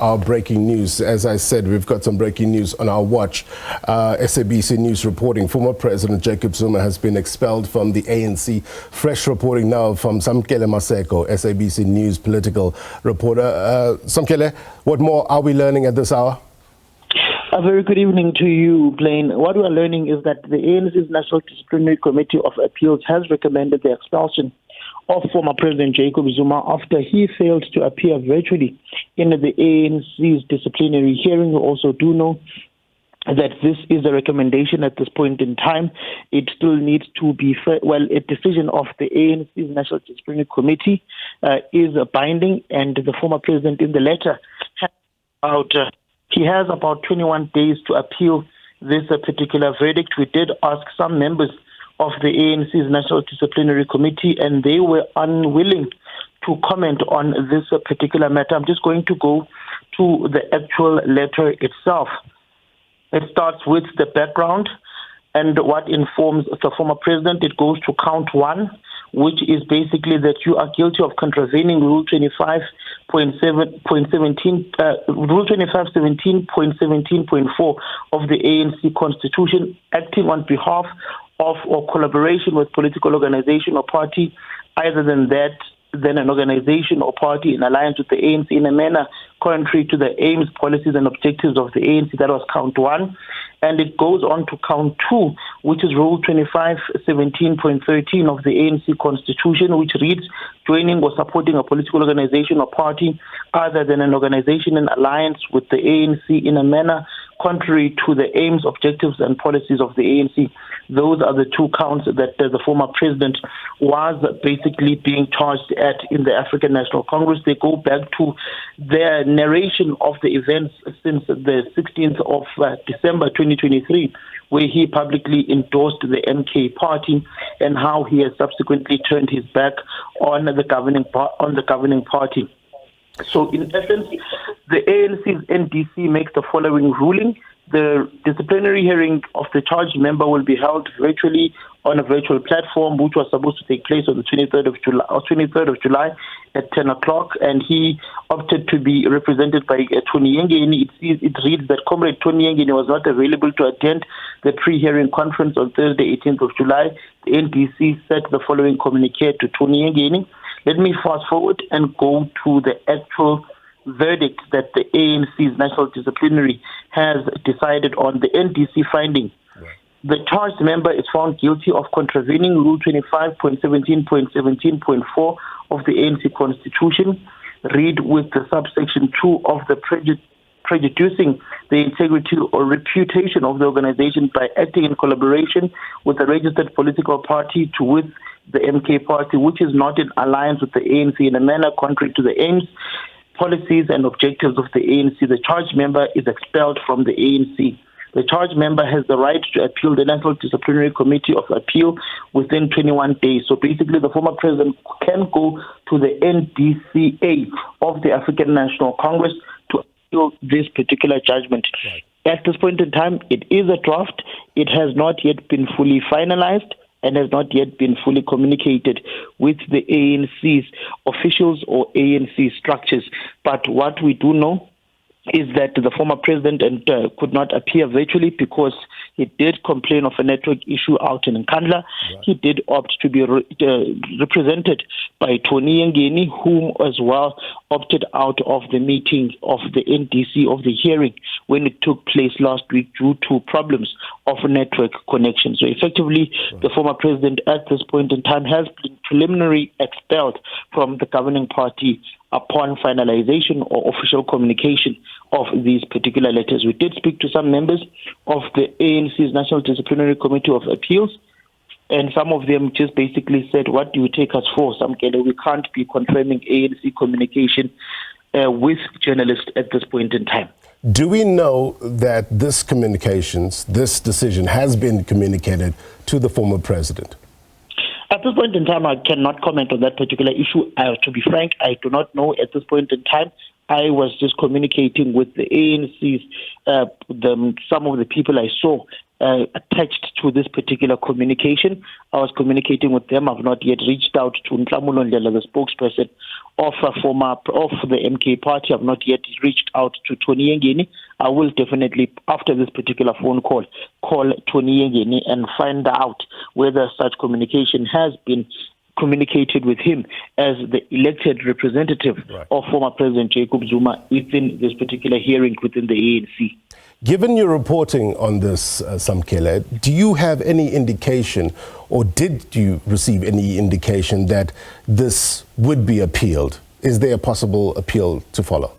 Our breaking news. As I said, we've got some breaking news on our watch. SABC News reporting, former President Jacob Zuma has been expelled from the ANC. Fresh reporting now from Samkele Maseko, SABC News political reporter. Samkele, what more are we learning at this hour? A very good evening to you, Blaine. What we are learning is that the ANC's National Disciplinary Committee of Appeals has recommended the expulsion of former President Jacob Zuma after he failed to appear virtually in the ANC's disciplinary hearing. We also do know that this is a recommendation at this point in time. It still needs to be, a decision of the ANC's National Disciplinary Committee is binding, and the former president in the letter he has about 21 days to appeal this particular verdict. We did ask some members of the ANC's National Disciplinary Committee, and they were unwilling to comment on this particular matter. I'm just going to go to the actual letter itself. It starts with the background and what informs the former president. It goes to count one, which is basically that you are guilty of contravening Rule 2517.4 of the ANC Constitution, acting on behalf of or collaboration with political organization or party, either than an organization or party in alliance with the ANC in a manner contrary to the aims, policies, and objectives of the ANC. That was count one. And it goes on to count two, which is Rule 2517.13 of the ANC Constitution, which reads, joining or supporting a political organization or party other than an organization in alliance with the ANC in a manner contrary to the aims, objectives, and policies of the ANC. Those are the two counts that the former president was basically being charged at in the African National Congress. They go back to their narration of the events since the 16th of December 2023, where he publicly endorsed the MK party and how he has subsequently turned his back on the governing party. So, in essence, the ANC's NDC makes the following ruling. The disciplinary hearing of the charged member will be held virtually on a virtual platform, which was supposed to take place on the 23rd of July at 10 o'clock, and he opted to be represented by Tony Yengeni. It reads that Comrade Tony Yengeni was not available to attend the pre-hearing conference on Thursday, 18th of July. The NDC sent the following communique to Tony Yengeni. Let me fast forward and go to the actual verdict that the ANC's National Disciplinary has decided on. The NDC finding. Right. The charged member is found guilty of contravening Rule 25.17.17.4 of the ANC Constitution. Read with the subsection 2 of the prejudicing the integrity or reputation of the organization by acting in collaboration with a registered political party with the MK party, which is not in alliance with the ANC in a manner contrary to the aims, policies, and objectives of the ANC. The charged member is expelled from the ANC. The charged member has the right to appeal the National Disciplinary Committee of Appeal within 21 days. So basically, the former president can go to the NDCA of the African National Congress to appeal this particular judgment. Right. At this point in time, it is a draft. It has not yet been fully finalized and has not yet been fully communicated with the ANC's officials or ANC structures. But what we do know is that the former president could not appear virtually because he did complain of a network issue out in Nkandla. Right. He did opt to be represented by Tony Yengeni, whom as well opted out of the meeting of the NDC of the hearing when it took place last week due to problems of network connection. So effectively, right, the former president at this point in time has been preliminarily expelled from the governing party upon finalization or official communication of these particular letters. We did speak to some members of the ANC's National Disciplinary Committee of Appeals, and some of them just basically said, what do you take us for? We can't be confirming ANC communication with journalists at this point in time. Do we know that this decision has been communicated to the former president? At this point in time, I cannot comment on that particular issue. To be frank, I do not know at this point in time. I was just communicating with the ANC's, some of the people I saw attached to this particular communication. I was communicating with them. I've not yet reached out to Nhlamulo Ndlela, the spokesperson of the MK party. I've not yet reached out to Tony Yengeni. I will definitely, after this particular phone call Tony Yengeni and find out whether such communication has been communicated with him as the elected representative of former President Jacob Zuma within this particular hearing within the ANC. Given your reporting on this, Samkele, do you have any indication, or did you receive any indication that this would be appealed? Is there a possible appeal to follow?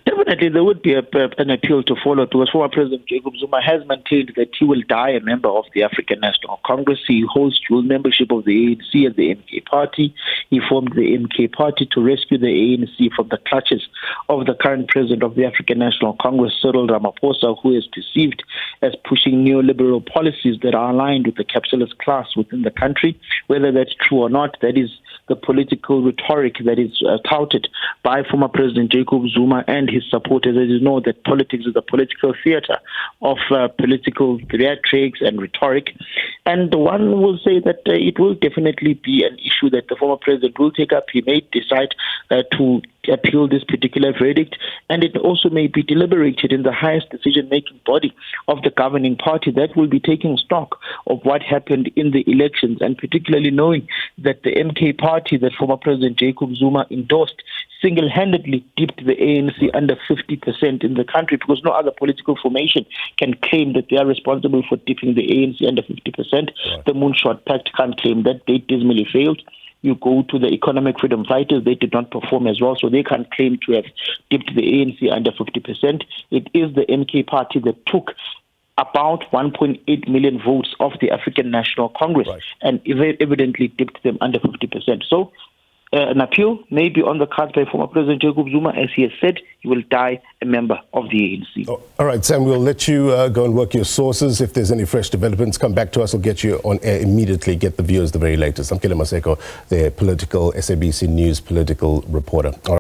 Definitely, there would be an appeal to follow, because former President Jacob Zuma has maintained that he will die a member of the African National Congress. He holds dual membership of the ANC and the MK party. He formed the MK party to rescue the ANC from the clutches of the current president of the African National Congress, Cyril Ramaphosa, who is perceived as pushing neoliberal policies that are aligned with the capitalist class within the country. Whether that's true or not, that is the political rhetoric that is touted by former President Jacob Zuma and his supporters. As you know, that politics is a political theater of political theatrics and rhetoric. And one will say that it will definitely be an issue that the former president will take up. He may decide to appeal this particular verdict, and it also may be deliberated in the highest decision-making body of the governing party that will be taking stock of what happened in the elections, and particularly knowing that the MK party that former President Jacob Zuma endorsed single-handedly dipped the ANC under 50% in the country, because no other political formation can claim that they are responsible for dipping the ANC under 50%. Right. The Moonshot Pact can't claim that. They dismally failed. You go to the Economic Freedom Fighters, they did not perform as well, so they can't claim to have dipped the ANC under 50%. It is the MK party that took about 1.8 million votes of the African National Congress, and evidently dipped them under 50%. So an appeal may be on the cards by former President Jacob Zuma. As he has said, he will die a member of the ANC. Oh, all right, Sam, we'll let you go and work your sources. If there's any fresh developments, come back to us. We'll get you on air immediately, get the viewers the very latest. I'm Kele Maseko, the political SABC News political reporter. All right.